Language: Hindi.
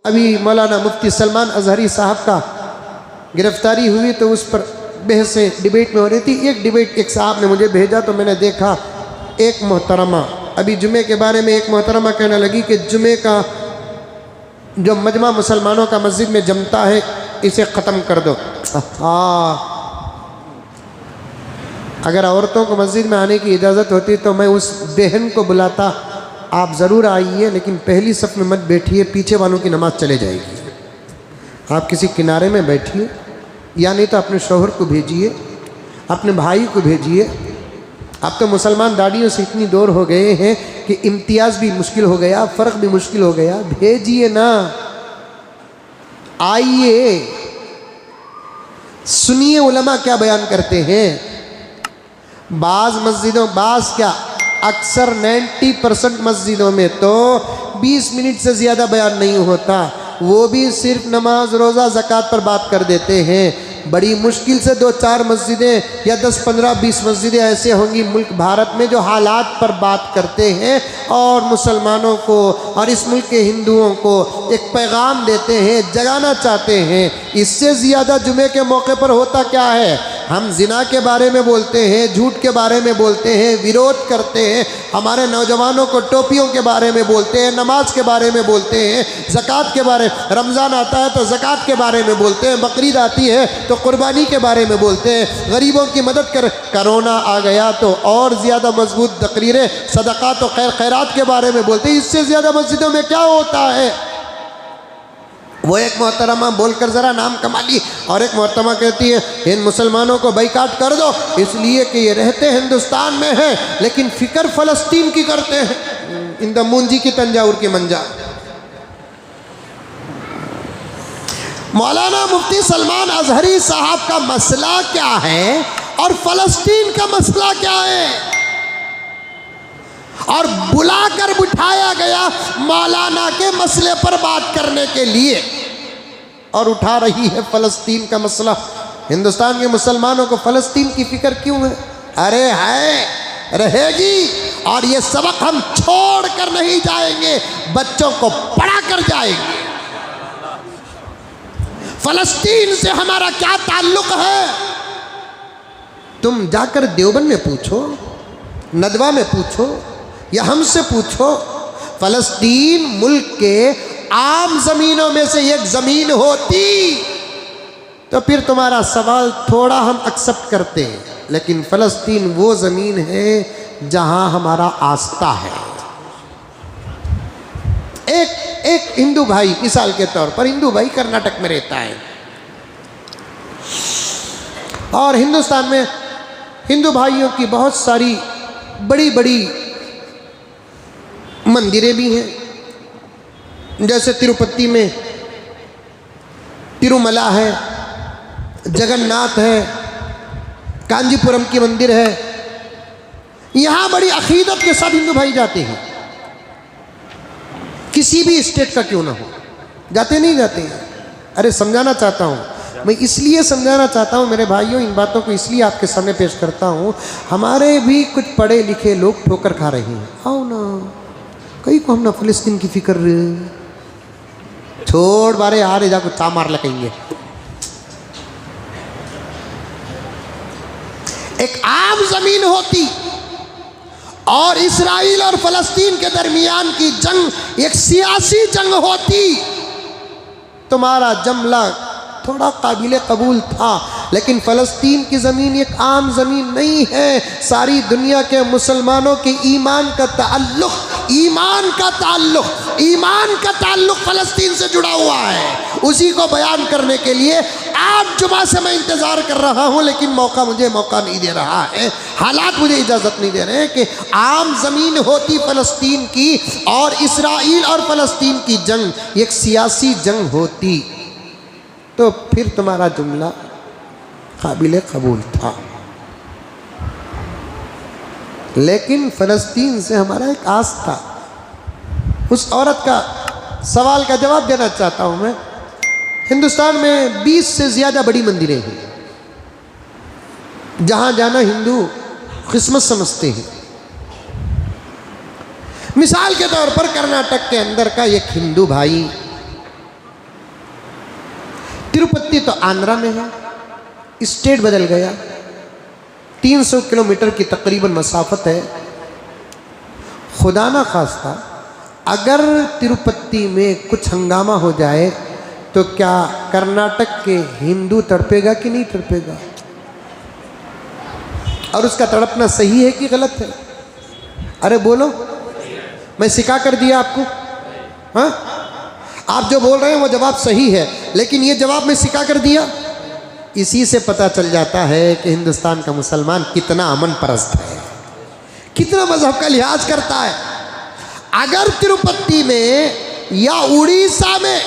अभी मौलाना मुफ्ती सलमान अजहरी साहब का गिरफ्तारी हुई तो उस पर बहसें डिबेट में हो रही थी। एक डिबेट एक साहब ने मुझे भेजा तो मैंने देखा, एक मोहतरमा अभी जुमे के बारे में एक मोहतरमा कहने लगी कि जुमे का जो मजमा मुसलमानों का मस्जिद में जमता है इसे ख़त्म कर दो। अगर औरतों को मस्जिद में आने की इजाज़त होती तो मैं उस बहन को बुलाता, आप ज़रूर आइए लेकिन पहली सफ़ में मत बैठिए, पीछे वालों की नमाज़ चले जाएगी। आप किसी किनारे में बैठिए, या नहीं तो अपने शौहर को भेजिए, अपने भाई को भेजिए। अब तो मुसलमान दाढ़ियों से इतनी दूर हो गए हैं कि इम्तियाज़ भी मुश्किल हो गया, फ़र्क भी मुश्किल हो गया। भेजिए ना, आइए, सुनिए उलमा क्या बयान करते हैं। बाज़ मस्जिदों, बाज़ क्या अक्सर 90% मस्जिदों में तो 20 मिनट से ज़्यादा बयान नहीं होता, वो भी सिर्फ नमाज रोज़ा ज़कात पर बात कर देते हैं। बड़ी मुश्किल से 2-4 मस्जिदें या 10, 15, 20 मस्जिदें ऐसे होंगी मुल्क भारत में जो हालात पर बात करते हैं और मुसलमानों को और इस मुल्क के हिंदुओं को एक पैगाम देते हैं, जगाना चाहते हैं। इससे ज़्यादा जुमे के मौके पर होता क्या है, हम जिना के बारे में बोलते हैं, झूठ के बारे में बोलते हैं, विरोध करते हैं, हमारे नौजवानों को टोपियों के बारे में बोलते हैं, नमाज के बारे में बोलते हैं, ज़कात के बारे, रमज़ान आता है तो ज़कात के बारे में बोलते हैं, बकरीद आती है तो कुर्बानी के बारे में बोलते हैं, गरीबों की मदद कर। कोरोना आ गया तो और ज़्यादा मजबूत तकरीरें सदक़ात और खैरात के बारे में बोलते हैं। इससे ज़्यादा मस्जिदों में क्या होता है। वो एक मोहतरमा बोलकर ज़रा नाम कमा ली और एक मोहतरमा कहती है इन मुसलमानों को बाइकाट कर दो इसलिए कि ये रहते हिंदुस्तान में हैं लेकिन फ़िक्र फ़लस्तीन की करते हैं। इन द मुंजी की तंजाउर की मंजा। मौलाना मुफ्ती सलमान अजहरी साहब का मसला क्या है और फ़लस्तीन का मसला क्या है, और बुलाकर बिठाया गया मौलाना के मसले पर बात करने के लिए, और उठा रही है फ़लस्तीन का मसला। हिंदुस्तान के मुसलमानों को फ़लस्तीन की फ़िक्र क्यों है? अरे है, रहेगी, और ये सबक हम छोड़ कर नहीं जाएंगे, बच्चों को पढ़ा कर जाएंगे। फ़लस्तीन से हमारा क्या ताल्लुक़ है? तुम जाकर देवबंद में पूछो, नदवा में पूछो, या हमसे पूछो। फ़लस्तीन मुल्क के आम ज़मीनों में से एक ज़मीन होती तो फिर तुम्हारा सवाल थोड़ा हम एक्सेप्ट करते हैं, लेकिन फ़लस्तीन वो ज़मीन है जहां हमारा आस्था है। एक हिंदू भाई, मिसाल के तौर पर हिंदू भाई कर्नाटक में रहता है और हिंदुस्तान में हिंदू भाइयों की बहुत सारी बड़ी बड़ी मंदिरें भी हैं, जैसे तिरुपति में तिरुमला है, जगन्नाथ है, कांजीपुरम की मंदिर है। यहाँ बड़ी अकीदत के साथ हिंदू भाई जाते हैं, किसी भी स्टेट का क्यों ना हो, जाते नहीं जाते हैं। अरे समझाना चाहता हूँ मैं, इसलिए समझाना चाहता हूँ मेरे भाइयों, इन बातों को इसलिए आपके सामने पेश करता हूँ। हमारे भी कुछ पढ़े लिखे लोग ठोकर खा रहे हैं। आओ ना, कई को हम ना फ़लस्तीन की फ़िक्र छोड़ बारे आ रहे, जाकर चा मार लगेंगे। एक आम ज़मीन होती और इस्राइल और फ़लस्तीन के दरमियान की जंग एक सियासी जंग होती, तुम्हारा जमला थोड़ा काबिल कबूल था, लेकिन फ़लस्तीन की ज़मीन एक आम ज़मीन नहीं है। सारी दुनिया के मुसलमानों के ईमान का ताल्लुक़ फ़लस्तीन से जुड़ा हुआ है। उसी को बयान करने के लिए आज जुमा से मैं इंतज़ार कर रहा हूँ, लेकिन मुझे मौका नहीं दे रहा है, हालात मुझे इजाज़त नहीं दे रहे हैं कि आम ज़मीन होती फ़लस्तीन की और इसराइल और फ़लस्तीन की जंग एक सियासी जंग होती तो फिर तुम्हारा जुमला काबिल कबूल था। लेकिन फ़लस्तीन से हमारा एक आस था। उस औरत का सवाल का जवाब देना चाहता हूँ मैं। हिंदुस्तान में 20 से ज़्यादा बड़ी मंदिरें हैं, जहाँ जाना हिंदू किस्मत समझते हैं। मिसाल के तौर पर कर्नाटक के अंदर का एक हिंदू भाई तिरुपति तो आंध्रा में है, स्टेट बदल गया, 300 किलोमीटर की तकरीबन मसाफत है। खुदा ना खास्ता अगर तिरुपति में कुछ हंगामा हो जाए तो क्या कर्नाटक के हिंदू तड़पेगा कि नहीं तड़पेगा? और उसका तड़पना सही है कि गलत है? अरे बोलो, मैं सिखा कर दिया आपको। हाँ, आप जो बोल रहे हैं वो जवाब सही है, लेकिन ये जवाब मैं सिखा कर दिया। इसी से पता चल जाता है कि हिंदुस्तान का मुसलमान कितना अमन परस्त है, कितना मजहब का लिहाज करता है। अगर तिरुपति में या उड़ीसा में